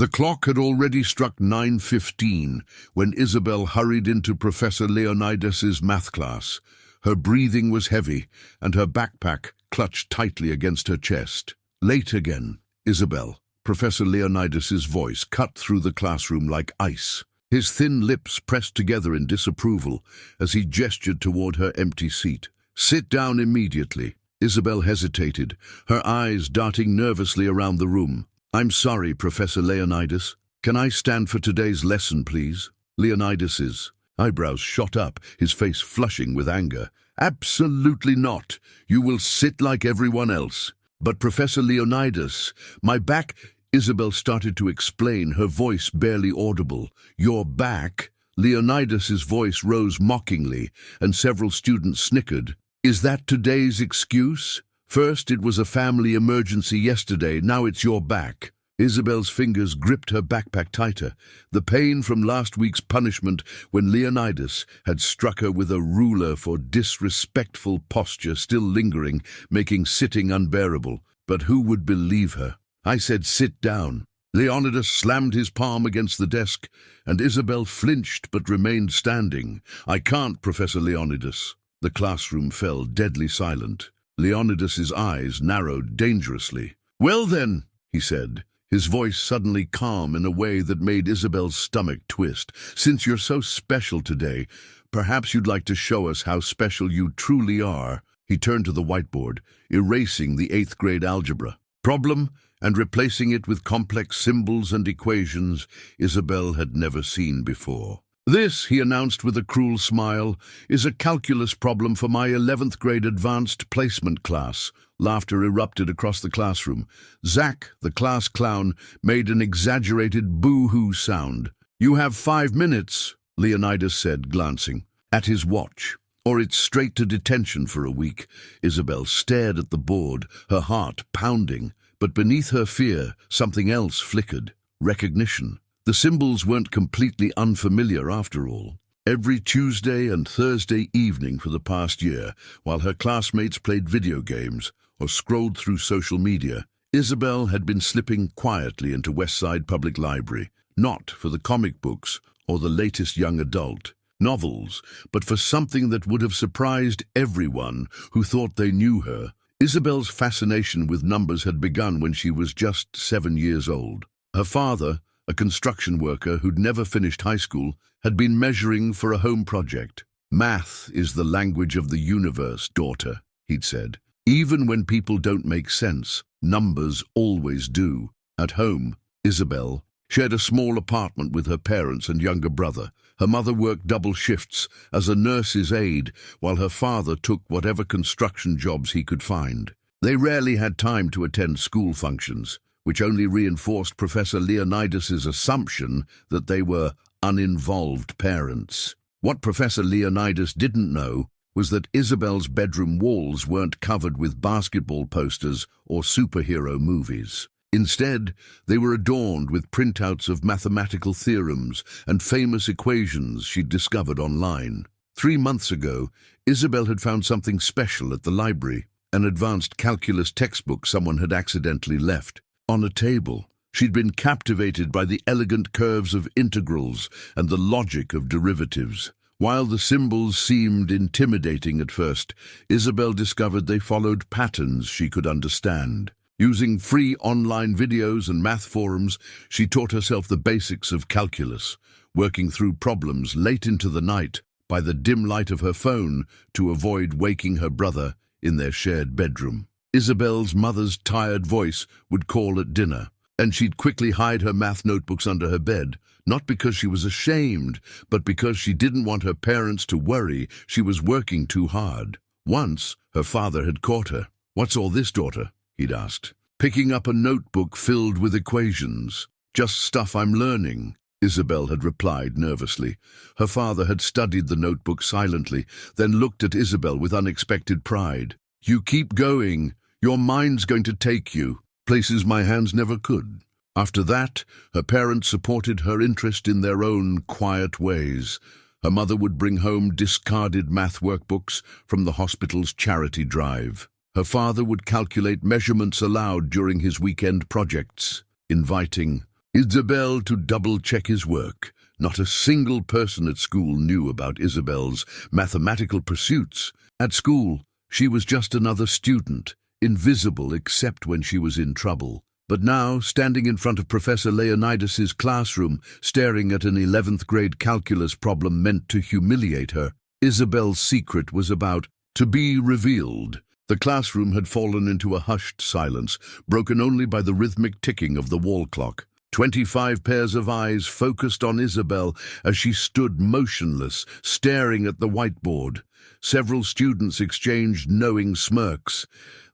The clock had already struck 9:15 when Isabel hurried into Professor Leonidas's math class. Her breathing was heavy, and her backpack clutched tightly against her chest. "Late again, Isabel." Professor Leonidas's voice cut through the classroom like ice. His thin lips pressed together in disapproval as he gestured toward her empty seat. "Sit down immediately." Isabel hesitated, her eyes darting nervously around the room. "I'm sorry, Professor Leonidas. Can I stand for today's lesson, please?" Leonidas's eyebrows shot up, his face flushing with anger. "Absolutely not. You will sit like everyone else." "But Professor Leonidas, my back—" Isabel started to explain, her voice barely audible. "Your back?" Leonidas's voice rose mockingly, and several students snickered. "Is that today's excuse? First it was a family emergency yesterday, now it's your back." Isabel's fingers gripped her backpack tighter, the pain from last week's punishment when Leonidas had struck her with a ruler for disrespectful posture still lingering, making sitting unbearable. But who would believe her? "I said sit down." Leonidas slammed his palm against the desk, and Isabel flinched but remained standing. "I can't, Professor Leonidas." The classroom fell deadly silent. Leonidas's eyes narrowed dangerously. "Well then," he said, his voice suddenly calm in a way that made Isabel's stomach twist, "since you're so special today, perhaps you'd like to show us how special you truly are." He turned to the whiteboard, erasing the 8th grade algebra problem and replacing it with complex symbols and equations Isabel had never seen before. "This," he announced with a cruel smile, "is a calculus problem for my 11th grade advanced placement class." Laughter erupted across the classroom. Zach, the class clown, made an exaggerated boo-hoo sound. "You have 5 minutes, Leonidas said, glancing at his watch, "or it's straight to detention for a week." Isabel stared at the board, her heart pounding, but beneath her fear, something else flickered. Recognition. The symbols weren't completely unfamiliar after all. Every Tuesday and Thursday evening for the past year, while her classmates played video games or scrolled through social media, Isabel had been slipping quietly into Westside Public Library, not for the comic books or the latest young adult novels, but for something that would have surprised everyone who thought they knew her. Isabel's fascination with numbers had begun when she was just 7 years old. Her father, a construction worker who'd never finished high school, had been measuring for a home project. "Math is the language of the universe, daughter," he'd said. "Even when people don't make sense, numbers always do." At home, Isabel shared a small apartment with her parents and younger brother. Her mother worked double shifts as a nurse's aide, while her father took whatever construction jobs he could find. They rarely had time to attend school functions, which only reinforced Professor Leonidas's assumption that they were uninvolved parents. What Professor Leonidas didn't know was that Isabel's bedroom walls weren't covered with basketball posters or superhero movies. Instead, they were adorned with printouts of mathematical theorems and famous equations she'd discovered online. 3 months ago, Isabel had found something special at the library, an advanced calculus textbook someone had accidentally left. On a table, she'd been captivated by the elegant curves of integrals and the logic of derivatives. While the symbols seemed intimidating at first, Isabel discovered they followed patterns she could understand. Using free online videos and math forums, she taught herself the basics of calculus, working through problems late into the night by the dim light of her phone to avoid waking her brother in their shared bedroom. Isabel's mother's tired voice would call at dinner, and she'd quickly hide her math notebooks under her bed, not because she was ashamed, but because she didn't want her parents to worry she was working too hard. Once, her father had caught her. "What's all this, daughter?" he'd asked, picking up a notebook filled with equations. "Just stuff I'm learning," Isabel had replied nervously. Her father had studied the notebook silently, then looked at Isabel with unexpected pride. "You keep going. Your mind's going to take you places my hands never could." After that, her parents supported her interest in their own quiet ways. Her mother would bring home discarded math workbooks from the hospital's charity drive. Her father would calculate measurements allowed during his weekend projects, inviting Isabel to double-check his work. Not a single person at school knew about Isabel's mathematical pursuits. At school, she was just another student, invisible except when she was in trouble. But now, standing in front of Professor Leonidas's classroom, staring at an 11th grade calculus problem meant to humiliate her, Isabel's secret was about to be revealed. The classroom had fallen into a hushed silence, broken only by the rhythmic ticking of the wall clock. 25 pairs of eyes focused on Isabel as she stood motionless, staring at the whiteboard. Several students exchanged knowing smirks.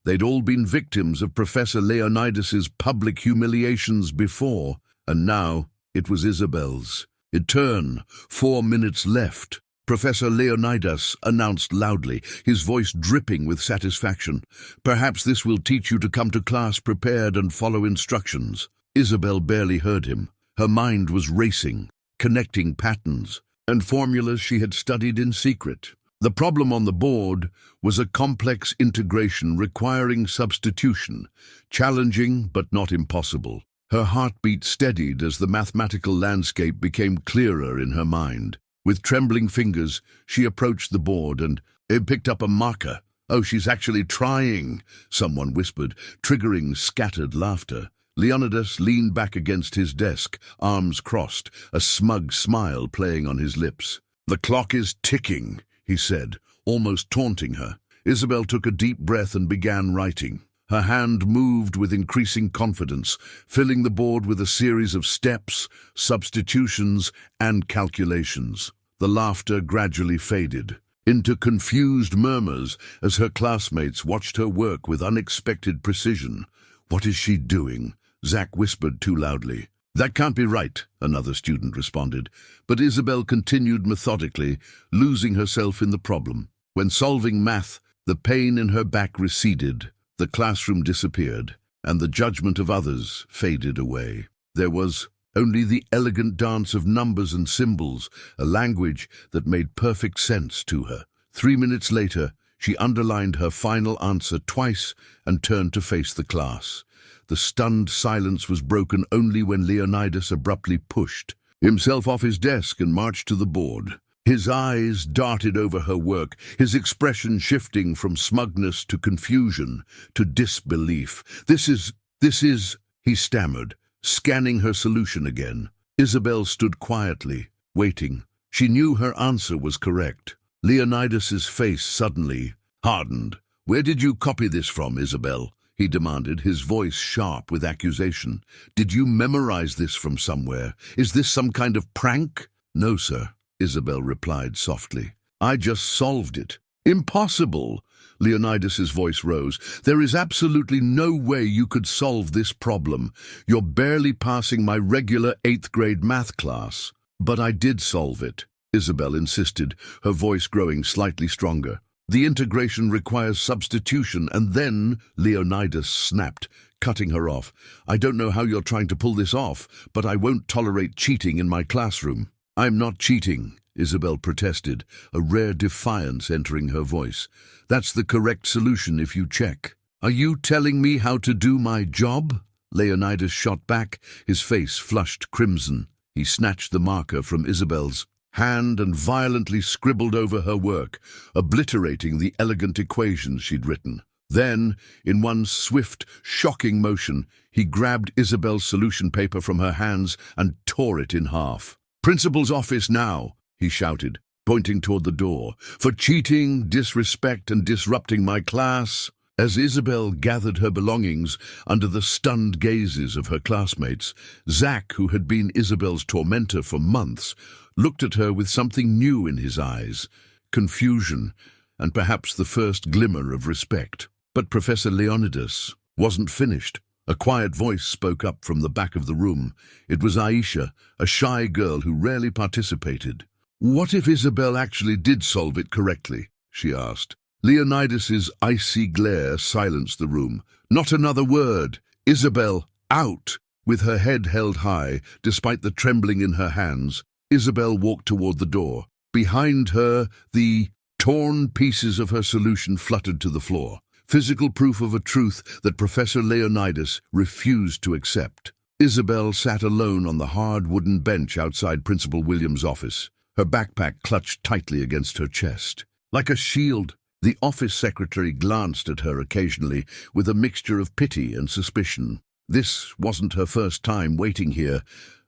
They'd all been victims of Professor Leonidas's public humiliations before, and now it was Isabel's. Turn, 4 minutes left. Professor Leonidas announced loudly, his voice dripping with satisfaction. Perhaps this will teach you to come to class prepared and follow instructions. Isabel barely heard him. Her mind was racing, connecting patterns and formulas she had studied in secret. The problem on the board was a complex integration requiring substitution, challenging but not impossible. Her heartbeat steadied as the mathematical landscape became clearer in her mind. With trembling fingers, she approached the board and picked up a marker. "Oh, she's actually trying," someone whispered, triggering scattered laughter. Leonidas leaned back against his desk, arms crossed, a smug smile playing on his lips. "The clock is ticking," he said, almost taunting her. Isabel took a deep breath and began writing. Her hand moved with increasing confidence, filling the board with a series of steps, substitutions, and calculations. The laughter gradually faded into confused murmurs as her classmates watched her work with unexpected precision. "What is she doing?" Zach whispered too loudly. "That can't be right," another student responded. But Isabel continued methodically, losing herself in the problem. When solving math, the pain in her back receded, the classroom disappeared, and the judgment of others faded away. There was only the elegant dance of numbers and symbols, a language that made perfect sense to her. 3 minutes later, she underlined her final answer twice and turned to face the class. The stunned silence was broken only when Leonidas abruptly pushed himself off his desk and marched to the board. His eyes darted over her work, his expression shifting from smugness to confusion to disbelief. This is, he stammered, scanning her solution again. Isabel stood quietly, waiting. She knew her answer was correct. Leonidas's face suddenly hardened. "Where did you copy this from, Isabel?" he demanded, his voice sharp with accusation. "Did you memorize this from somewhere? Is this some kind of prank?" "No, sir," Isabel replied softly. "I just solved it." "Impossible!" Leonidas's voice rose. "There is absolutely no way you could solve this problem. You're barely passing my regular 8th grade math class." "But I did solve it," Isabel insisted, her voice growing slightly stronger. "The integration requires substitution, and then," Leonidas snapped, cutting her off. "I don't know how you're trying to pull this off, but I won't tolerate cheating in my classroom." "I'm not cheating," Isabel protested, a rare defiance entering her voice. "That's the correct solution if you check." "Are you telling me how to do my job?" Leonidas shot back, his face flushed crimson. He snatched the marker from Isabel's hand and violently scribbled over her work, obliterating the elegant equations she'd written. Then, in one swift, shocking motion, he grabbed Isabel's solution paper from her hands and tore it in half. "Principal's office now," he shouted, pointing toward the door, "for cheating, disrespect, and disrupting my class." As Isabel gathered her belongings under the stunned gazes of her classmates, Zach, who had been Isabel's tormentor for months, looked at her with something new in his eyes, confusion, and perhaps the first glimmer of respect. But Professor Leonidas wasn't finished. A quiet voice spoke up from the back of the room. It was Aisha, a shy girl who rarely participated. "What if Isabel actually did solve it correctly?" she asked. Leonidas's icy glare silenced the room. "Not another word! Isabel, out!" With her head held high, despite the trembling in her hands, Isabel walked toward the door. Behind her, the torn pieces of her solution fluttered to the floor, physical proof of a truth that Professor Leonidas refused to accept. Isabel sat alone on the hard wooden bench outside Principal Williams' office, her backpack clutched tightly against her chest. Like a shield, the office secretary glanced at her occasionally with a mixture of pity and suspicion. This wasn't her first time waiting here,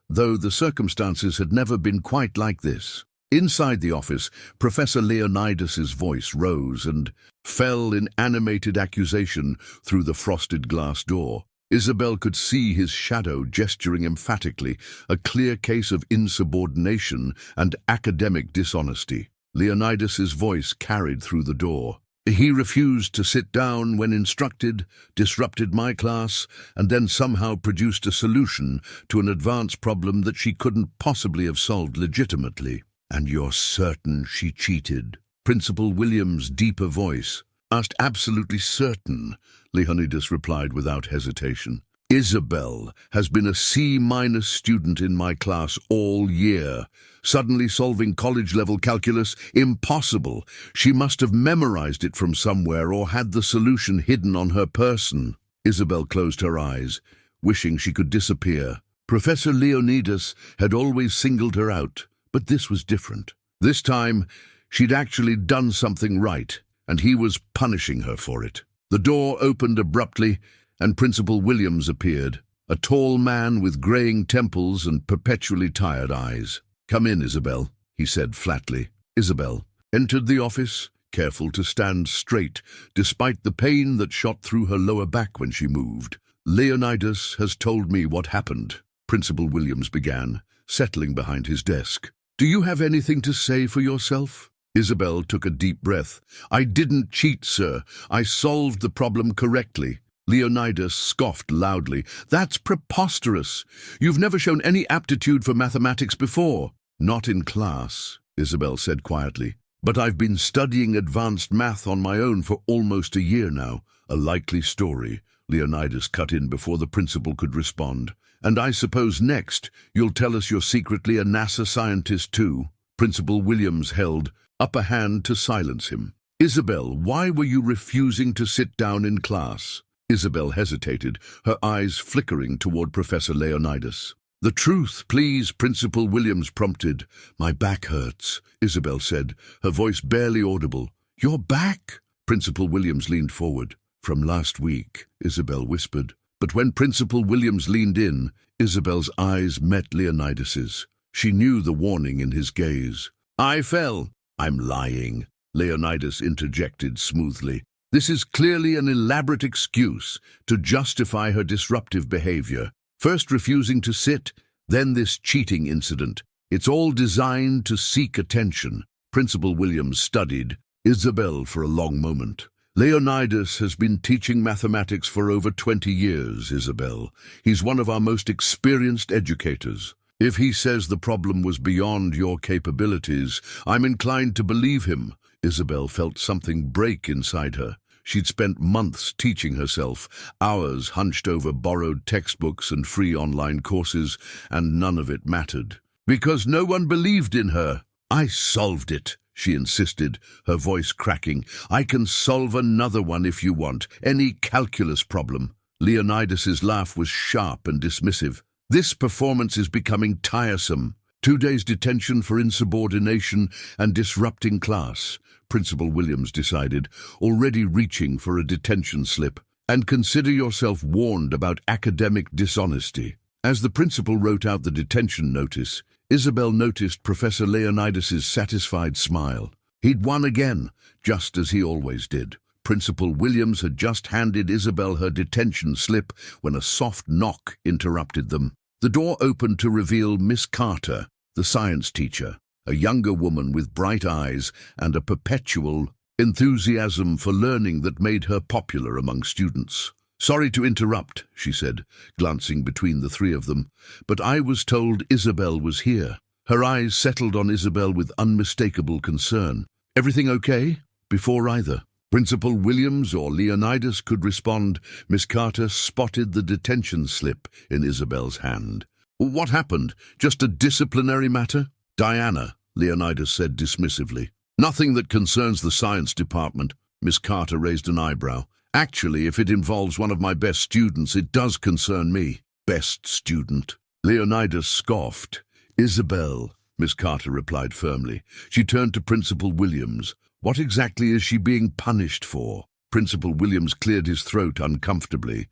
though the circumstances had never been quite like this. Inside the office, Professor Leonidas's voice rose and fell in animated accusation through the frosted glass door. Isabel could see his shadow gesturing emphatically, a clear case of insubordination and academic dishonesty. Leonidas's voice carried through the door. He refused to sit down when instructed, disrupted my class, and then somehow produced a solution to an advanced problem that she couldn't possibly have solved legitimately. And you're certain she cheated? Principal Williams' deeper voice asked. Absolutely certain, Leonidas replied without hesitation. Isabel has been a C- student in my class all year. Suddenly solving college-level calculus? Impossible. She must have memorized it from somewhere or had the solution hidden on her person. Isabel closed her eyes, wishing she could disappear. Professor Leonidas had always singled her out, but this was different. This time, she'd actually done something right, and he was punishing her for it. The door opened abruptly, and Principal Williams appeared, a tall man with graying temples and perpetually tired eyes. "Come in, Isabel," he said flatly. Isabel entered the office, careful to stand straight, despite the pain that shot through her lower back when she moved. "Leonidas has told me what happened," Principal Williams began, settling behind his desk. "Do you have anything to say for yourself?" Isabel took a deep breath. "I didn't cheat, sir. I solved the problem correctly." Leonidas scoffed loudly. "That's preposterous. You've never shown any aptitude for mathematics before." "Not in class," Isabel said quietly. "But I've been studying advanced math on my own for almost a year now." "A likely story," Leonidas cut in before the principal could respond. "And I suppose next you'll tell us you're secretly a NASA scientist too." Principal Williams held up a hand to silence him. "Isabel, why were you refusing to sit down in class?" Isabel hesitated, her eyes flickering toward Professor Leonidas. "The truth, please," Principal Williams prompted. "My back hurts," Isabel said, her voice barely audible. "Your back?" Principal Williams leaned forward. "From last week," Isabel whispered. But when Principal Williams leaned in, Isabel's eyes met Leonidas's. She knew the warning in his gaze. "I fell." "I'm lying," Leonidas interjected smoothly. "This is clearly an elaborate excuse to justify her disruptive behavior. First refusing to sit, then this cheating incident. It's all designed to seek attention." Principal Williams studied Isabel for a long moment. "Leonidas has been teaching mathematics for over 20 years, Isabel. He's one of our most experienced educators. If he says the problem was beyond your capabilities, I'm inclined to believe him." Isabel felt something break inside her. She'd spent months teaching herself, hours hunched over borrowed textbooks and free online courses, and none of it mattered. Because no one believed in her. "I solved it," she insisted, her voice cracking. "I can solve another one if you want, any calculus problem." Leonidas's laugh was sharp and dismissive. "This performance is becoming tiresome. 2 days detention for insubordination and disrupting class," Principal Williams decided, already reaching for a detention slip. "And consider yourself warned about academic dishonesty." As the principal wrote out the detention notice, Isabel noticed Professor Leonidas's satisfied smile. He'd won again, just as he always did. Principal Williams had just handed Isabel her detention slip when a soft knock interrupted them. The door opened to reveal Miss Carter, the science teacher, a younger woman with bright eyes and a perpetual enthusiasm for learning that made her popular among students. "Sorry to interrupt," she said, glancing between the three of them, "but I was told Isabel was here." Her eyes settled on Isabel with unmistakable concern. "Everything okay?" Before either Principal Williams or Leonidas could respond, Miss Carter spotted the detention slip in Isabel's hand. "What happened? Just a disciplinary matter?" "Diana," Leonidas said dismissively. "Nothing that concerns the science department." Miss Carter raised an eyebrow. "Actually, if it involves one of my best students, it does concern me." best student. Leonidas scoffed. Isabel, Miss Carter replied firmly. She turned to Principal Williams. What exactly is she being punished for? Principal Williams cleared his throat uncomfortably.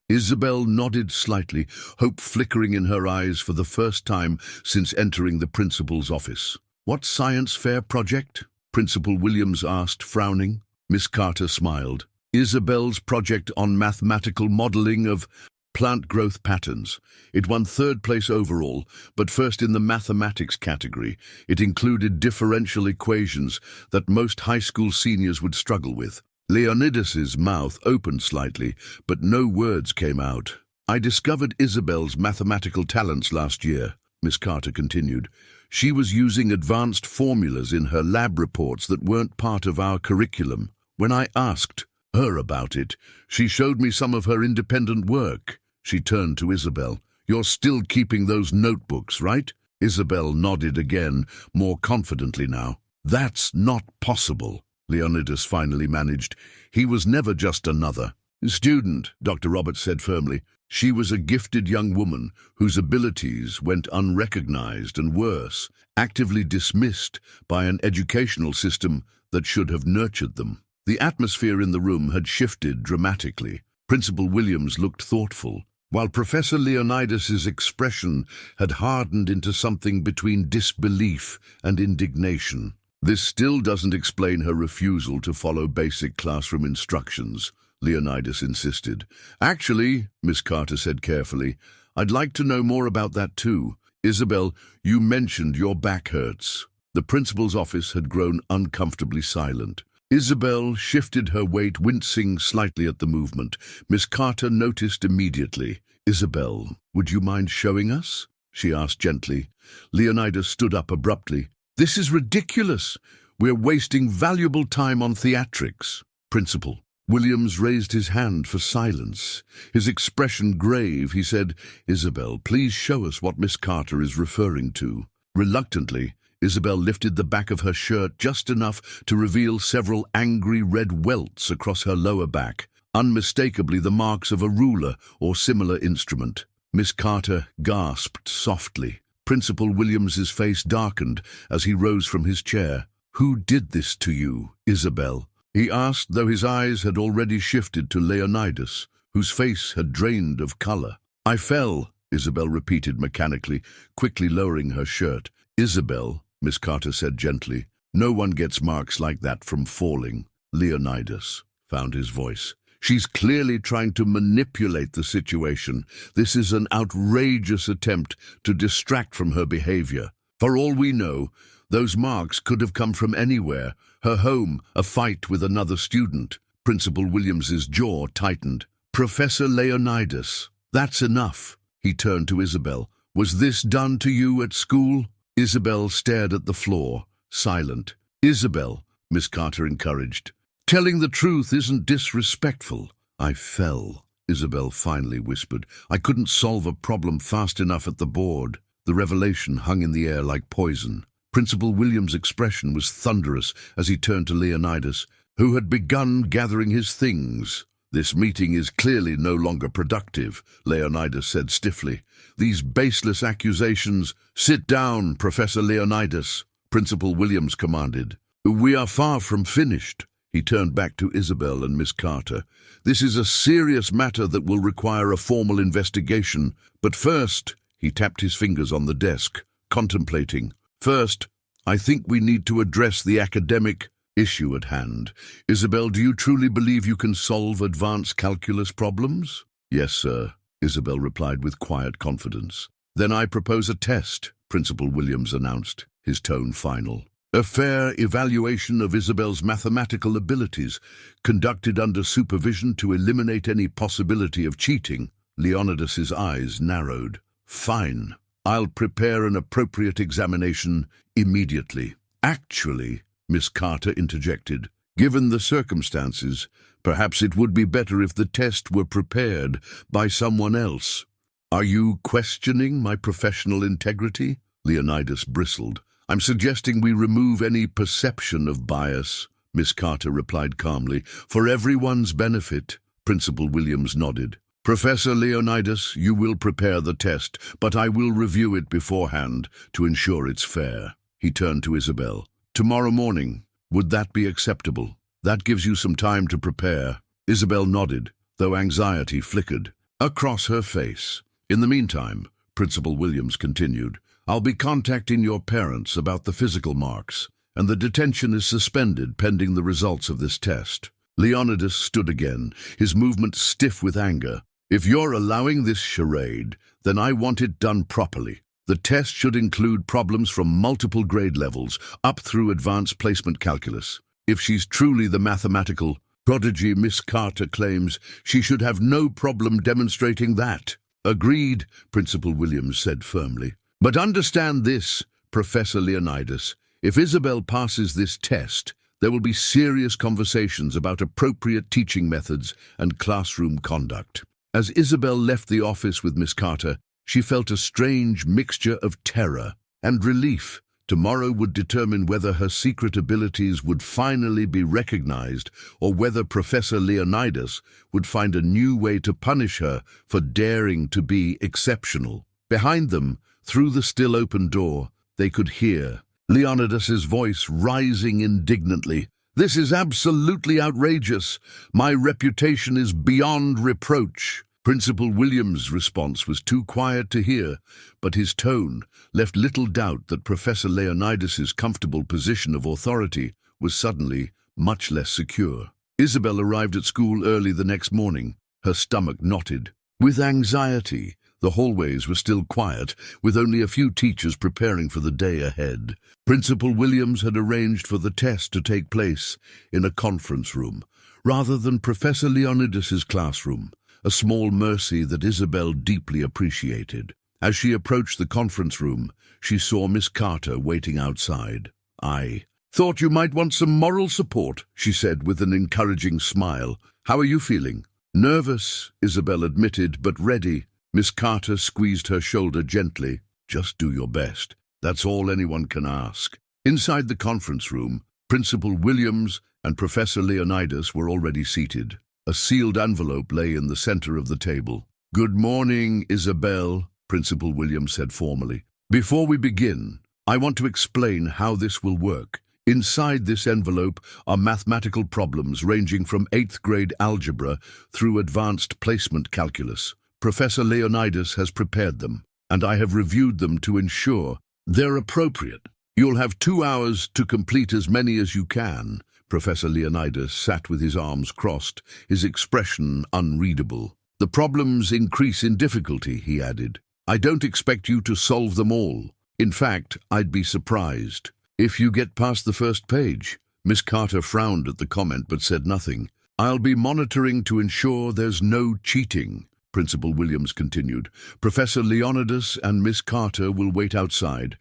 Isabel nodded slightly, hope flickering in her eyes for the first time since entering the principal's office. What science fair project? Principal Williams asked, frowning. Miss Carter smiled. Isabel's project on mathematical modeling of plant growth patterns. It won third place overall, but first in the mathematics category. It included differential equations that most high school seniors would struggle with. Leonidas's mouth opened slightly, but no words came out. I discovered Isabel's mathematical talents last year, Miss Carter continued. She was using advanced formulas in her lab reports that weren't part of our curriculum. When I asked her about it, she showed me some of her independent work. She turned to Isabel. You're still keeping those notebooks, right? Isabel nodded again, more confidently now. That's not possible, Leonidas finally managed. He was never just another student, Dr. Roberts said firmly. She was a gifted young woman whose abilities went unrecognized and worse, actively dismissed by an educational system that should have nurtured them. The atmosphere in the room had shifted dramatically. Principal Williams looked thoughtful, while Professor Leonidas's expression had hardened into something between disbelief and indignation. This still doesn't explain her refusal to follow basic classroom instructions, Leonidas insisted. Actually, Miss Carter said carefully, I'd like to know more about that too. Isabel, you mentioned your back hurts. The principal's office had grown uncomfortably silent. Isabel shifted her weight, wincing slightly at the movement. Miss Carter noticed immediately. Isabel, would you mind showing us? She asked gently. Leonidas stood up abruptly. This is ridiculous. We're wasting valuable time on theatrics. Principal. Williams raised his hand for silence. His expression grave, he said, Isabel, please show us what Miss Carter is referring to. Reluctantly, Isabel lifted the back of her shirt just enough to reveal several angry red welts across her lower back, unmistakably the marks of a ruler or similar instrument. Miss Carter gasped softly. Principal Williams's face darkened as he rose from his chair. Who did this to you, Isabel? He asked, though his eyes had already shifted to Leonidas, whose face had drained of color. I fell, Isabel repeated mechanically, quickly lowering her shirt. Isabel, Miss Carter said gently, no one gets marks like that from falling. Leonidas found his voice. She's clearly trying to manipulate the situation. This is an outrageous attempt to distract from her behavior. For all we know, those marks could have come from anywhere. Her home, a fight with another student. Principal Williams's jaw tightened. Professor Leonidas, that's enough. He turned to Isabel. Was this done to you at school? Isabel stared at the floor, silent. Isabel, Miss Carter encouraged. Telling the truth isn't disrespectful. I fell, Isabel finally whispered. I couldn't solve a problem fast enough at the board. The revelation hung in the air like poison. Principal Williams' expression was thunderous as he turned to Leonidas, who had begun gathering his things. This meeting is clearly no longer productive, Leonidas said stiffly. These baseless accusations— Sit down, Professor Leonidas, Principal Williams commanded. We are far from finished. He turned back to Isabel and Miss Carter. This is a serious matter that will require a formal investigation. But first, he tapped his fingers on the desk, contemplating. First, I think we need to address the academic issue at hand. Isabel, do you truly believe you can solve advanced calculus problems? Yes, sir, Isabel replied with quiet confidence. Then I propose a test, Principal Williams announced, his tone final. A fair evaluation of Isabel's mathematical abilities, conducted under supervision to eliminate any possibility of cheating. Leonidas's eyes narrowed. Fine. I'll prepare an appropriate examination immediately. Actually, Miss Carter interjected, given the circumstances, perhaps it would be better if the test were prepared by someone else. Are you questioning my professional integrity? Leonidas bristled. "I'm suggesting we remove any perception of bias," Miss Carter replied calmly. "For everyone's benefit." Principal Williams nodded. "Professor Leonidas, you will prepare the test, but I will review it beforehand to ensure it's fair." He turned to Isabel. "Tomorrow morning, would that be acceptable? That gives you some time to prepare." Isabel nodded, though anxiety flickered across her face. "In the meantime," Principal Williams continued, "I'll be contacting your parents about the physical marks, and the detention is suspended pending the results of this test." Leonidas stood again, his movement stiff with anger. "If you're allowing this charade, then I want it done properly. The test should include problems from multiple grade levels, up through advanced placement calculus. If she's truly the mathematical prodigy Miss Carter claims, she should have no problem demonstrating that." "Agreed," Principal Williams said firmly. "But understand this, Professor Leonidas. If Isabel passes this test, there will be serious conversations about appropriate teaching methods and classroom conduct." As Isabel left the office with Miss Carter, she felt a strange mixture of terror and relief. Tomorrow would determine whether her secret abilities would finally be recognized, or whether Professor Leonidas would find a new way to punish her for daring to be exceptional. Behind them, through the still open door, they could hear Leonidas's voice rising indignantly. "This is absolutely outrageous. My reputation is beyond reproach." Principal Williams' response was too quiet to hear, but his tone left little doubt that Professor Leonidas's comfortable position of authority was suddenly much less secure. Isabel arrived at school early the next morning, her stomach knotted with anxiety. The hallways were still quiet, with only a few teachers preparing for the day ahead. Principal Williams had arranged for the test to take place in a conference room, rather than Professor Leonidas's classroom, a small mercy that Isabel deeply appreciated. As she approached the conference room, she saw Miss Carter waiting outside. "I thought you might want some moral support," she said with an encouraging smile. "How are you feeling?" "Nervous," Isabel admitted, "but ready." Miss Carter squeezed her shoulder gently. "Just do your best. That's all anyone can ask." Inside the conference room, Principal Williams and Professor Leonidas were already seated. A sealed envelope lay in the center of the table. "Good morning, Isabel," Principal Williams said formally. "Before we begin, I want to explain how this will work. Inside this envelope are mathematical problems ranging from 8th grade algebra through advanced placement calculus. Professor Leonidas has prepared them, and I have reviewed them to ensure they're appropriate. You'll have 2 hours to complete as many as you can." Professor Leonidas sat with his arms crossed, his expression unreadable. "The problems increase in difficulty," he added. "I don't expect you to solve them all. In fact, I'd be surprised if you get past the first page." Miss Carter frowned at the comment but said nothing. "I'll be monitoring to ensure there's no cheating," Principal Williams continued. "Professor Leonidas and Miss Carter will wait outside.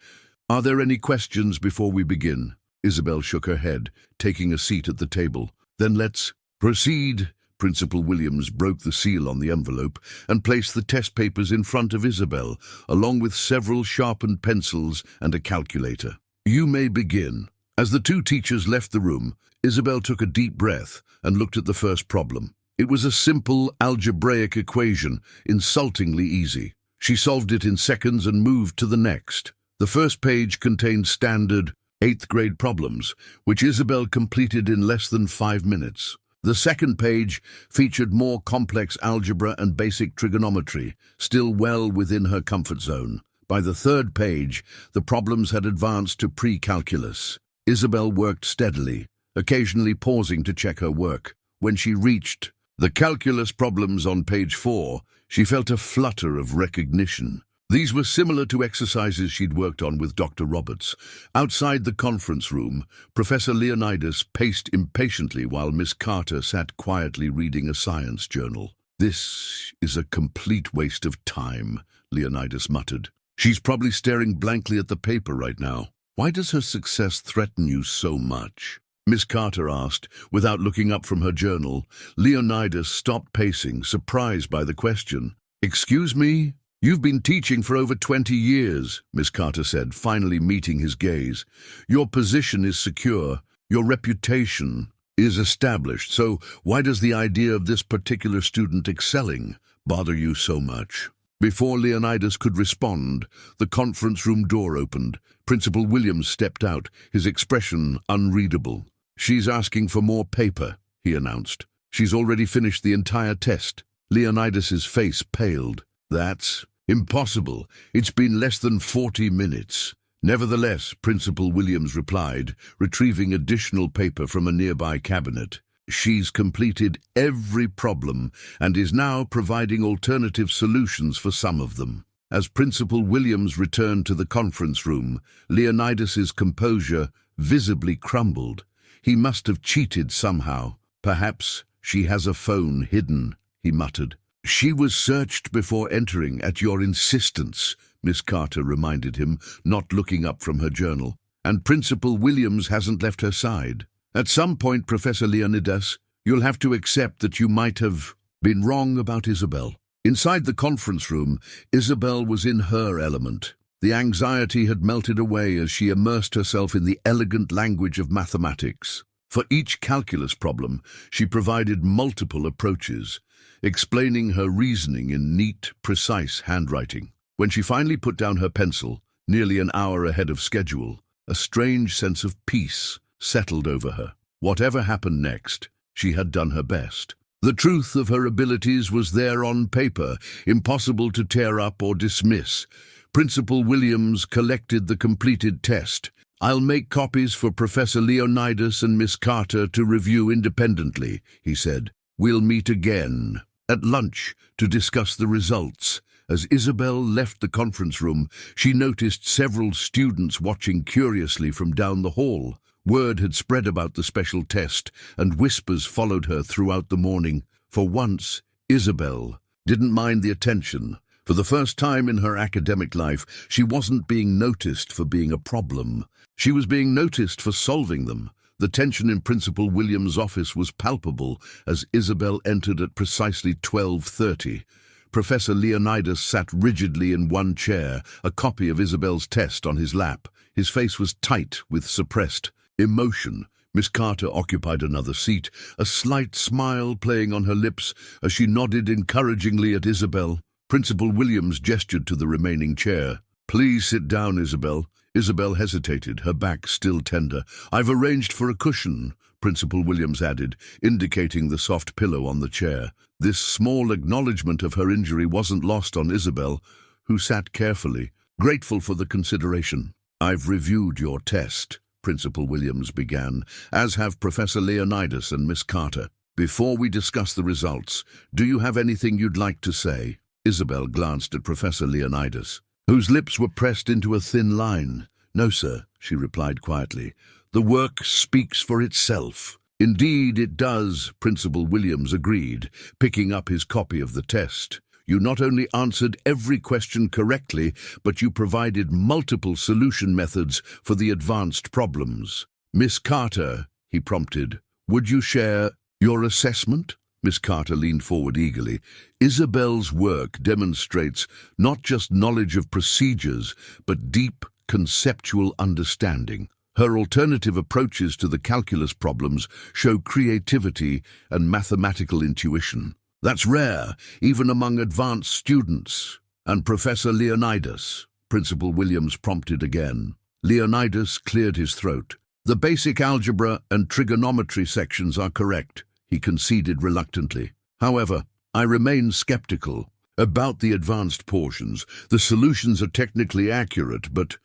Are there any questions before we begin?" Isabel shook her head, taking a seat at the table. "Then let's proceed." Principal Williams broke the seal on the envelope and placed the test papers in front of Isabel, along with several sharpened pencils and a calculator. "You may begin." As the two teachers left the room, Isabel took a deep breath and looked at the first problem. It was a simple algebraic equation, insultingly easy. She solved it in seconds and moved to the next. The first page contained standard 8th grade problems, which Isabel completed in less than 5 minutes. The second page featured more complex algebra and basic trigonometry, still well within her comfort zone. By the third page, the problems had advanced to pre-calculus. Isabel worked steadily, occasionally pausing to check her work. When she reached the calculus problems on page 4, she felt a flutter of recognition. These were similar to exercises she'd worked on with Dr. Roberts. Outside the conference room, Professor Leonidas paced impatiently while Miss Carter sat quietly reading a science journal. "This is a complete waste of time," Leonidas muttered. "She's probably staring blankly at the paper right now. Why does her success threaten you so much?" Miss Carter asked, without looking up from her journal. Leonidas stopped pacing, surprised by the question. "Excuse me?" "You've been teaching for over 20 years, Miss Carter said, finally meeting his gaze. "Your position is secure. Your reputation is established. So why does the idea of this particular student excelling bother you so much?" Before Leonidas could respond, the conference room door opened. Principal Williams stepped out, his expression unreadable. "She's asking for more paper," he announced. "She's already finished the entire test." Leonidas's face paled. "That's impossible. It's been less than 40 minutes. "Nevertheless," Principal Williams replied, retrieving additional paper from a nearby cabinet, "she's completed every problem and is now providing alternative solutions for some of them." As Principal Williams returned to the conference room, Leonidas's composure visibly crumbled. "He must have cheated somehow. Perhaps she has a phone hidden," he muttered. "She was searched before entering at your insistence," Miss Carter reminded him, not looking up from her journal. "And Principal Williams hasn't left her side. At some point, Professor Leonidas, you'll have to accept that you might have been wrong about Isabel." Inside the conference room, Isabel was in her element. The anxiety had melted away as she immersed herself in the elegant language of mathematics. For each calculus problem, she provided multiple approaches, explaining her reasoning in neat, precise handwriting. When she finally put down her pencil, nearly an hour ahead of schedule, a strange sense of peace settled over her. Whatever happened next, she had done her best. The truth of her abilities was there on paper, impossible to tear up or dismiss. Principal Williams collected the completed test. "I'll make copies for Professor Leonidas and Miss Carter to review independently," he said. "We'll meet again at lunch to discuss the results." As Isabel left the conference room, she noticed several students watching curiously from down the hall. Word had spread about the special test, and whispers followed her throughout the morning. For once, Isabel didn't mind the attention. For the first time in her academic life, she wasn't being noticed for being a problem. She was being noticed for solving them. The tension in Principal Williams' office was palpable as Isabel entered at precisely 12:30. Professor Leonidas sat rigidly in one chair, a copy of Isabel's test on his lap. His face was tight with suppressed emotion. Miss Carter occupied another seat, a slight smile playing on her lips as she nodded encouragingly at Isabel. Principal Williams gestured to the remaining chair. "Please sit down, Isabel." Isabel hesitated, her back still tender. "I've arranged for a cushion," Principal Williams added, indicating the soft pillow on the chair. This small acknowledgement of her injury wasn't lost on Isabel, who sat carefully, grateful for the consideration. "I've reviewed your test," Principal Williams began, "as have Professor Leonidas and Miss Carter. Before we discuss the results, do you have anything you'd like to say?" Isabel glanced at Professor Leonidas, whose lips were pressed into a thin line. "No, sir," she replied quietly. "The work speaks for itself." "Indeed it does," Principal Williams agreed, picking up his copy of the test. "You not only answered every question correctly, but you provided multiple solution methods for the advanced problems." "Miss Carter," he prompted, "would you share your assessment?" Miss Carter leaned forward eagerly. "Isabel's work demonstrates not just knowledge of procedures, but deep conceptual understanding. Her alternative approaches to the calculus problems show creativity and mathematical intuition. That's rare, even among advanced students." "And Professor Leonidas?" Principal Williams prompted again. Leonidas cleared his throat. "The basic algebra and trigonometry sections are correct," he conceded reluctantly. "However, I remain skeptical about the advanced portions. The solutions are technically accurate, but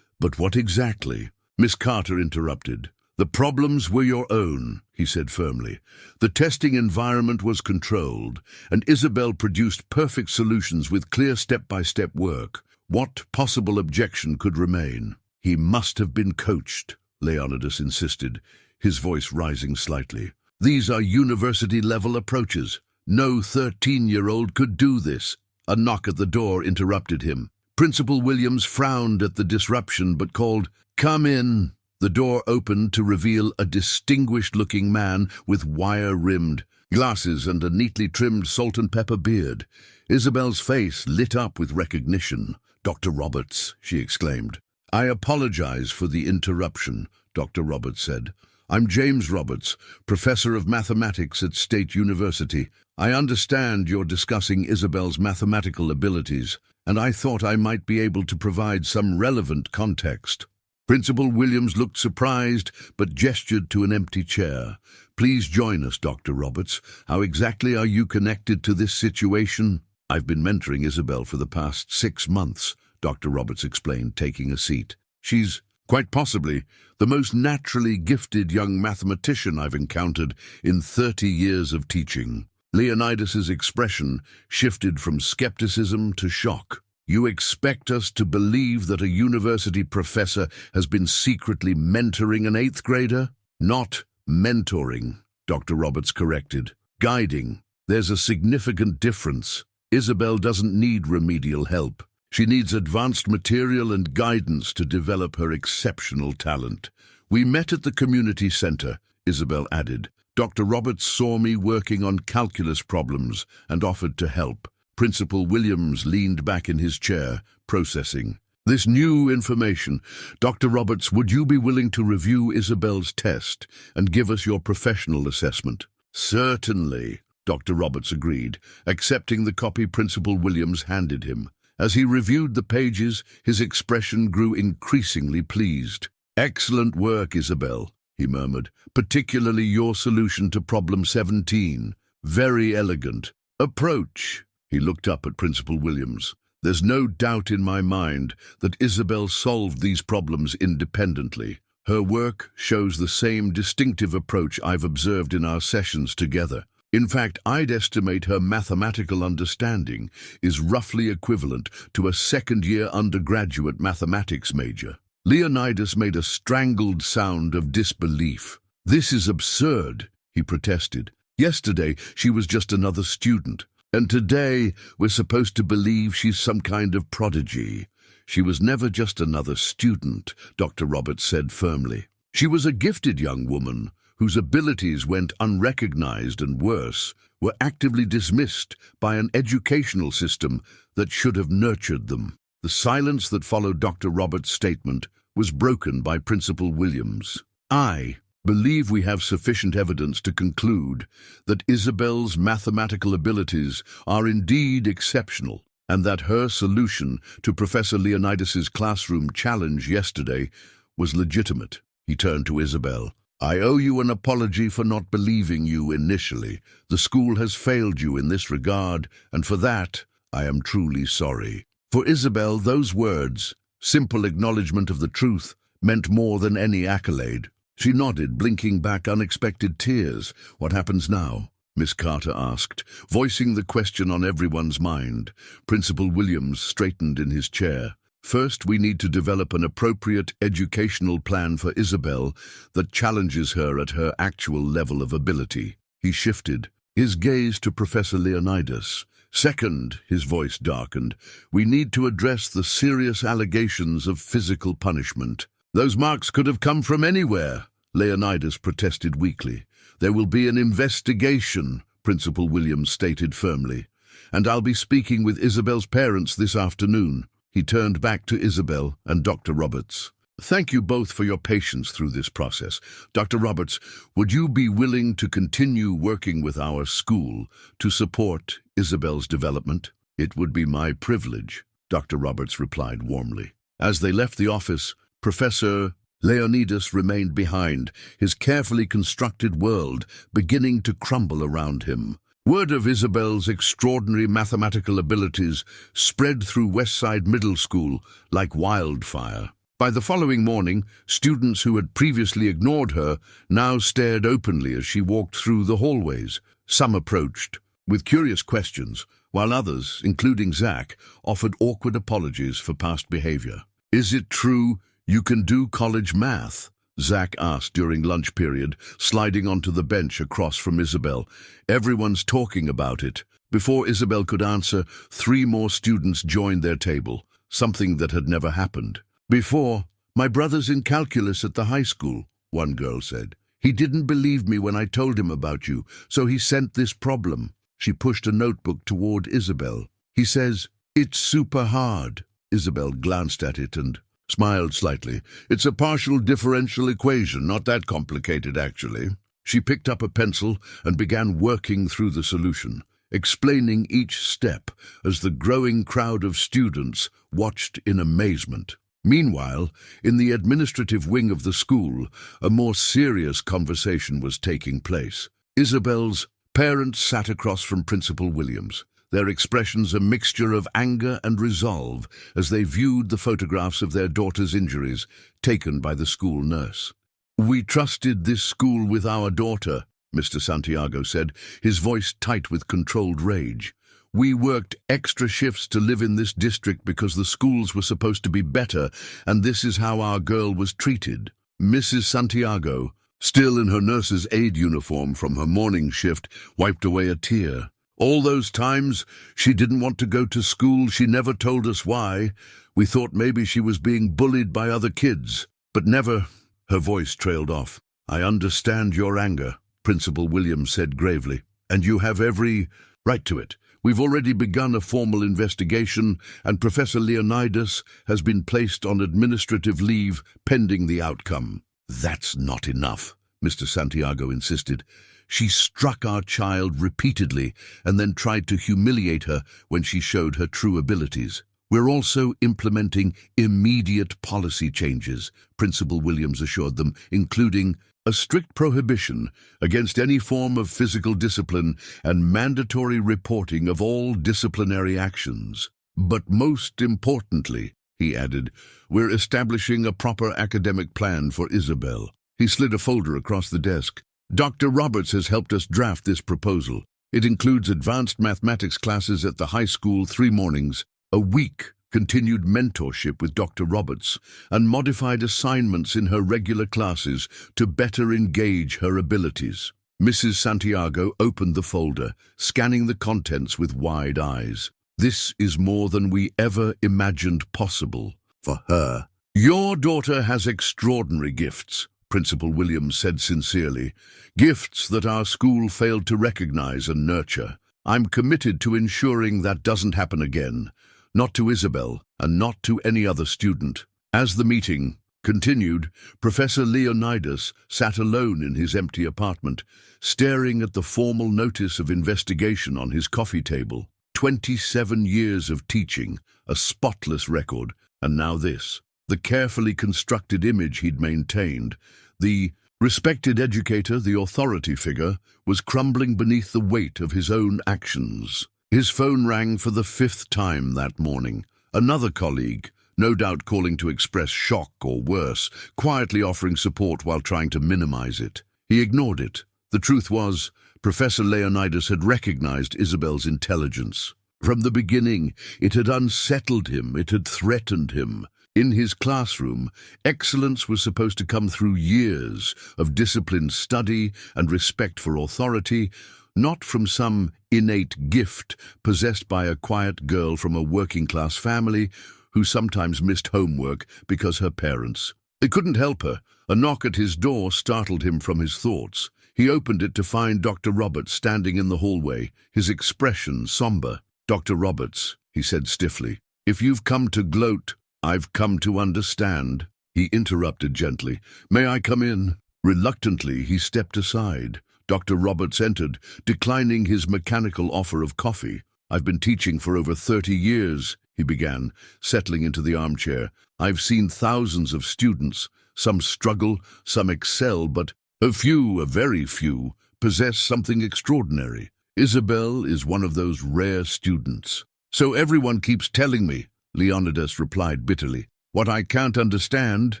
what exactly?" Miss Carter interrupted. "The problems were your own," he said firmly. "The testing environment was controlled, and Isabel produced perfect solutions with clear step-by-step work. What possible objection could remain?" "He must have been coached," Leonidas insisted, his voice rising slightly. "These are university-level approaches. No 13-year-old could do this." A knock at the door interrupted him. Principal Williams frowned at the disruption but called, "Come in." The door opened to reveal a distinguished-looking man with wire-rimmed glasses and a neatly trimmed salt and pepper beard. Isabel's face lit up with recognition. "Dr. Roberts," she exclaimed. "I apologize for the interruption," Dr. Roberts said. "I'm James Roberts, professor of mathematics at State University. I understand you're discussing Isabel's mathematical abilities, and I thought I might be able to provide some relevant context." Principal Williams looked surprised, but gestured to an empty chair. "Please join us, Dr. Roberts. How exactly are you connected to this situation?" "I've been mentoring Isabel for the past 6 months," Dr. Roberts explained, taking a seat. "She's quite possibly the most naturally gifted young mathematician I've encountered in 30 years of teaching." Leonidas's expression shifted from skepticism to shock. "You expect us to believe that a university professor has been secretly mentoring an 8th grader?" "Not mentoring," Dr. Roberts corrected. "Guiding. There's a significant difference. Isabel doesn't need remedial help. She needs advanced material and guidance to develop her exceptional talent." "We met at the community center," Isabel added. "Dr. Roberts saw me working on calculus problems and offered to help." Principal Williams leaned back in his chair, processing this new information. "Dr. Roberts, would you be willing to review Isabel's test and give us your professional assessment?" "Certainly," Dr. Roberts agreed, accepting the copy Principal Williams handed him. As he reviewed the pages, his expression grew increasingly pleased. "Excellent work, Isabel," he murmured, "particularly your solution to problem 17. Very elegant. Approach." He looked up at Principal Williams. "There's no doubt in my mind that Isabel solved these problems independently. Her work shows the same distinctive approach I've observed in our sessions together. In fact, I'd estimate her mathematical understanding is roughly equivalent to a second-year undergraduate mathematics major." Leonidas made a strangled sound of disbelief. "This is absurd," he protested. "Yesterday, she was just another student. And today, we're supposed to believe she's some kind of prodigy." "She was never just another student," Dr. Roberts said firmly. "She was a gifted young woman whose abilities went unrecognized and worse, were actively dismissed by an educational system that should have nurtured them." The silence that followed Dr. Roberts' statement was broken by Principal Williams. "I believe we have sufficient evidence to conclude that Isabel's mathematical abilities are indeed exceptional, and that her solution to Professor Leonidas's classroom challenge yesterday was legitimate." He turned to Isabel. "I owe you an apology for not believing you initially. The school has failed you in this regard, and for that, I am truly sorry." For Isabel, those words, simple acknowledgement of the truth, meant more than any accolade. She nodded, blinking back unexpected tears. "What happens now?" Miss Carter asked, voicing the question on everyone's mind. Principal Williams straightened in his chair. "First, we need to develop an appropriate educational plan for Isabel that challenges her at her actual level of ability." He shifted, his gaze to Professor Leonidas. "Second," his voice darkened, "we need to address the serious allegations of physical punishment." "Those marks could have come from anywhere," Leonidas protested weakly. "There will be an investigation," Principal Williams stated firmly. "And I'll be speaking with Isabel's parents this afternoon." He turned back to Isabel and Dr. Roberts. "Thank you both for your patience through this process. Dr. Roberts, would you be willing to continue working with our school to support Isabel's development?" "It would be my privilege," Dr. Roberts replied warmly. As they left the office, Professor Leonidas remained behind, his carefully constructed world beginning to crumble around him. Word of Isabel's extraordinary mathematical abilities spread through Westside Middle School like wildfire. By the following morning, students who had previously ignored her now stared openly as she walked through the hallways. Some approached with curious questions, while others, including Zach, offered awkward apologies for past behavior. "Is it true you can do college math?" Zach asked during lunch period, sliding onto the bench across from Isabel. "Everyone's talking about it." Before Isabel could answer, 3 more students joined their table, something that had never happened before. "My brother's in calculus at the high school," one girl said. He didn't believe me when I told him about you, so he sent this problem. She pushed a notebook toward Isabel. He says, "It's super hard." Isabel glanced at it and smiled slightly. "It's a partial differential equation, not that complicated, actually." She picked up a pencil and began working through the solution, explaining each step as the growing crowd of students watched in amazement. Meanwhile, in the administrative wing of the school, a more serious conversation was taking place. Isabel's parents sat across from Principal Williams, their expressions a mixture of anger and resolve as they viewed the photographs of their daughter's injuries taken by the school nurse. "We trusted this school with our daughter," Mr. Santiago said, his voice tight with controlled rage. "We worked extra shifts to live in this district because the schools were supposed to be better, and this is how our girl was treated." Mrs. Santiago, still in her nurse's aide uniform from her morning shift, wiped away a tear. "All those times she didn't want to go to school, she never told us why. We thought maybe she was being bullied by other kids, but never—" Her voice trailed off. "I understand your anger," Principal Williams said gravely, "and you have every right to it. We've already begun a formal investigation, and Professor Leonidas has been placed on administrative leave pending the outcome." "That's not enough," Mr. Santiago insisted. "She struck our child repeatedly and then tried to humiliate her when she showed her true abilities. We're also implementing immediate policy changes," Principal Williams assured them, including a strict prohibition against any form of physical discipline and mandatory reporting of all disciplinary actions. "But most importantly," he added, "we're establishing a proper academic plan for Isabel." He slid a folder across the desk. "Dr. Roberts has helped us draft this proposal. It includes advanced mathematics classes at the high school 3 mornings a week, continued mentorship with Dr. Roberts, and modified assignments in her regular classes to better engage her abilities." Mrs. Santiago opened the folder, scanning the contents with wide eyes. "This is more than we ever imagined possible for her. Your daughter has extraordinary gifts," Principal Williams said sincerely, "gifts that our school failed to recognize and nurture. I'm committed to ensuring that doesn't happen again. Not to Isabel, and not to any other student." As the meeting continued, Professor Leonidas sat alone in his empty apartment, staring at the formal notice of investigation on his coffee table. 27 years of teaching, a spotless record, and now this. The carefully constructed image he'd maintained, the respected educator, the authority figure, was crumbling beneath the weight of his own actions. His phone rang for the 5th time that morning. Another colleague, no doubt calling to express shock or worse, quietly offering support while trying to minimize it. He ignored it. The truth was, Professor Leonidas had recognized Isabel's intelligence. From the beginning, it had unsettled him, it had threatened him. In his classroom, excellence was supposed to come through years of disciplined study and respect for authority, not from some innate gift possessed by a quiet girl from a working-class family who sometimes missed homework because her parents. It couldn't help her. A knock at his door startled him from his thoughts. He opened it to find Dr. Roberts standing in the hallway, his expression somber. "Dr. Roberts," he said stiffly, "if you've come to gloat, I've come to understand." He interrupted gently. "May I come in?" Reluctantly, he stepped aside. Dr. Roberts entered, declining his mechanical offer of coffee. "I've been teaching for over 30 years, he began, settling into the armchair. "I've seen thousands of students. Some struggle, some excel, but a very few, possess something extraordinary. Isabel is one of those rare students." "So everyone keeps telling me," Leonidas replied bitterly. "What I can't understand,"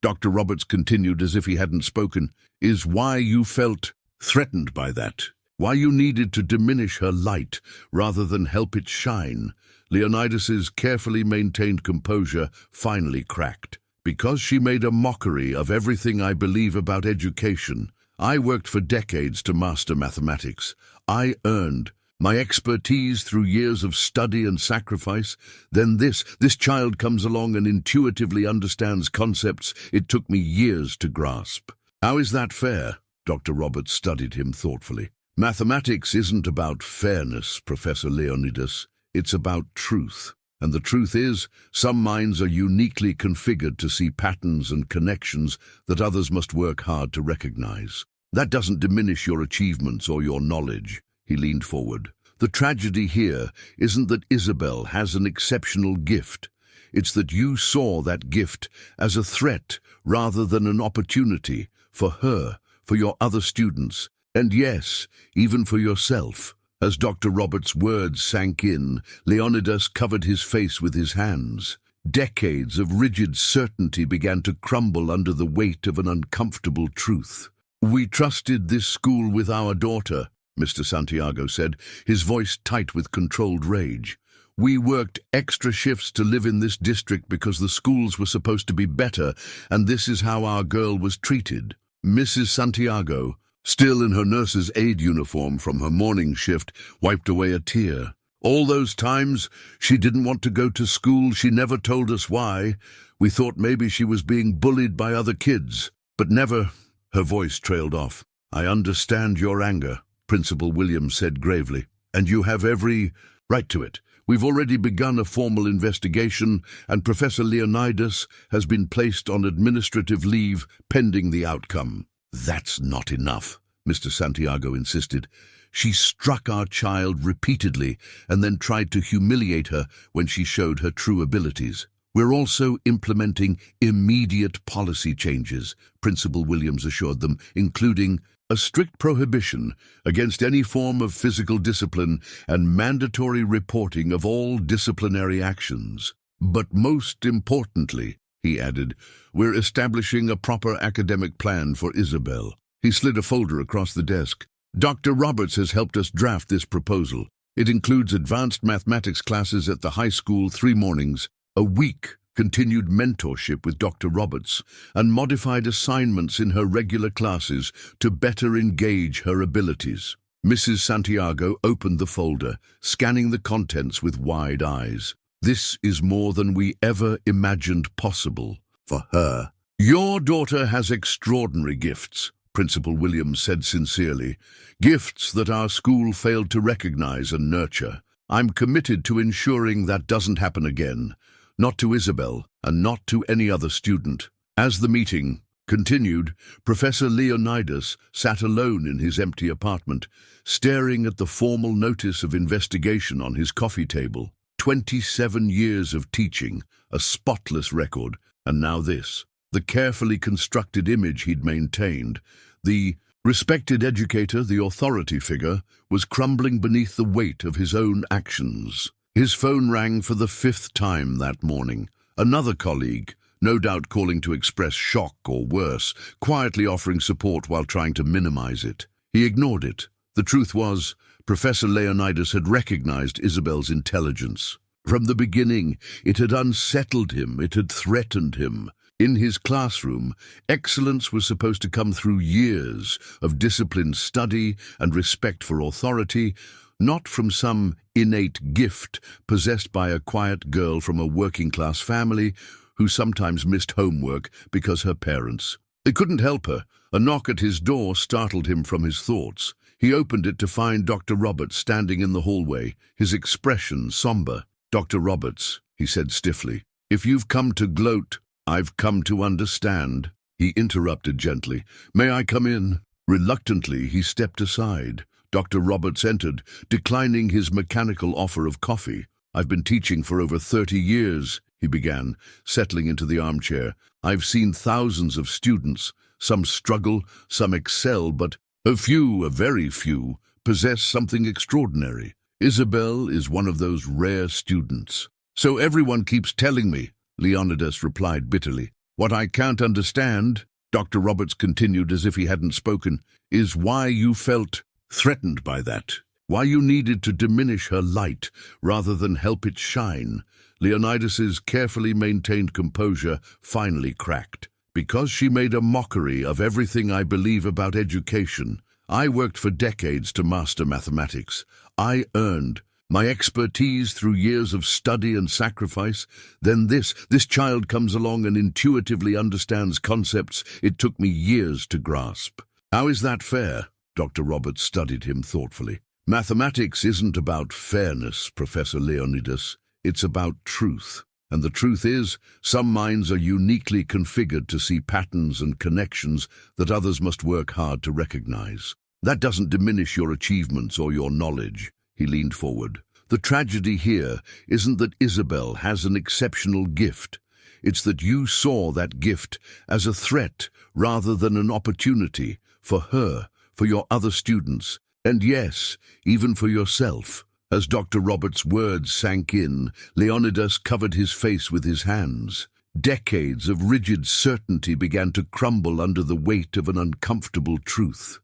Dr. Roberts continued as if he hadn't spoken, "is why you felt threatened by that. Why you needed to diminish her light rather than help it shine." Leonidas's carefully maintained composure finally cracked. "Because she made a mockery of everything I believe about education. I worked for decades to master mathematics. I earned my expertise through years of study and sacrifice. Then this child comes along and intuitively understands concepts it took me years to grasp. How is that fair?" Dr. Roberts studied him thoughtfully. Mathematics isn't about fairness, Professor Leonidas. It's about truth. And the truth is, some minds are uniquely configured to see patterns and connections that others must work hard to recognize. That doesn't diminish your achievements or your knowledge. He leaned forward. The tragedy here isn't that Isabel has an exceptional gift. It's that you saw that gift as a threat rather than an opportunity for her, for your other students, and yes, even for yourself. As Dr. Roberts' words sank in, Leonidas covered his face with his hands. Decades of rigid certainty began to crumble under the weight of an uncomfortable truth. "We trusted this school with our daughter," Mr. Santiago said, his voice tight with controlled rage. "We worked extra shifts to live in this district because the schools were supposed to be better, and this is how our girl was treated." Mrs. Santiago, still in her nurse's aide uniform from her morning shift, wiped away a tear. "All those times she didn't want to go to school, she never told us why. We thought maybe she was being bullied by other kids, but never—" Her voice trailed off. "I understand your anger," Principal Williams said gravely, "and you have every right to it. We've already begun a formal investigation, and Professor Leonidas has been placed on administrative leave pending the outcome." "That's not enough," Mr. Santiago insisted. "She struck our child repeatedly and then tried to humiliate her when she showed her true abilities. We're also implementing immediate policy changes," Principal Williams assured them, including a strict prohibition against any form of physical discipline and mandatory reporting of all disciplinary actions. "But most importantly," he added, "we're establishing a proper academic plan for Isabel." He slid a folder across the desk. "Dr. Roberts has helped us draft this proposal. It includes advanced mathematics classes at the high school 3 mornings, a week continued mentorship with Dr. Roberts, and modified assignments in her regular classes to better engage her abilities." Mrs. Santiago opened the folder, scanning the contents with wide eyes. "This is more than we ever imagined possible for her. Your daughter has extraordinary gifts," Principal Williams said sincerely, "gifts that our school failed to recognize and nurture. I'm committed to ensuring that doesn't happen again. Not to Isabel, and not to any other student." As the meeting continued, Professor Leonidas sat alone in his empty apartment, staring at the formal notice of investigation on his coffee table. 27 years of teaching, a spotless record, and now this. The carefully constructed image he'd maintained, the respected educator, the authority figure, was crumbling beneath the weight of his own actions. His phone rang for the 5th time that morning. Another colleague, no doubt calling to express shock or worse, quietly offering support while trying to minimize it. He ignored it. The truth was, Professor Leonidas had recognized Isabel's intelligence. From the beginning, it had unsettled him, it had threatened him. In his classroom, excellence was supposed to come through years of disciplined study and respect for authority, not from some innate gift possessed by a quiet girl from a working-class family who sometimes missed homework because her parents. It couldn't help her. A knock at his door startled him from his thoughts. He opened it to find Dr. Roberts standing in the hallway, his expression somber. "Dr. Roberts," he said stiffly, "if you've come to gloat, I've come to understand." He interrupted gently. "May I come in?" Reluctantly, he stepped aside. Dr. Roberts entered, declining his mechanical offer of coffee. "I've been teaching for over 30 years, he began, settling into the armchair. "I've seen thousands of students. Some struggle, some excel, but a very few, possess something extraordinary. Isabel is one of those rare students." "So everyone keeps telling me," Leonidas replied bitterly. "What I can't understand," Dr. Roberts continued as if he hadn't spoken, "is why you felt threatened by that. Why you needed to diminish her light rather than help it shine." Leonidas's carefully maintained composure finally cracked. "Because she made a mockery of everything I believe about education. I worked for decades to master mathematics. I earned my expertise through years of study and sacrifice. Then this child comes along and intuitively understands concepts it took me years to grasp. How is that fair? Dr. Roberts studied him thoughtfully. Mathematics isn't about fairness, Professor Leonidas. It's about truth. And the truth is, some minds are uniquely configured to see patterns and connections that others must work hard to recognize. That doesn't diminish your achievements or your knowledge. He leaned forward. The tragedy here isn't that Isabel has an exceptional gift. It's that you saw that gift as a threat rather than an opportunity for her, for your other students, and yes, even for yourself. As Dr. Roberts' words sank in, Leonidas covered his face with his hands. Decades of rigid certainty began to crumble under the weight of an uncomfortable truth.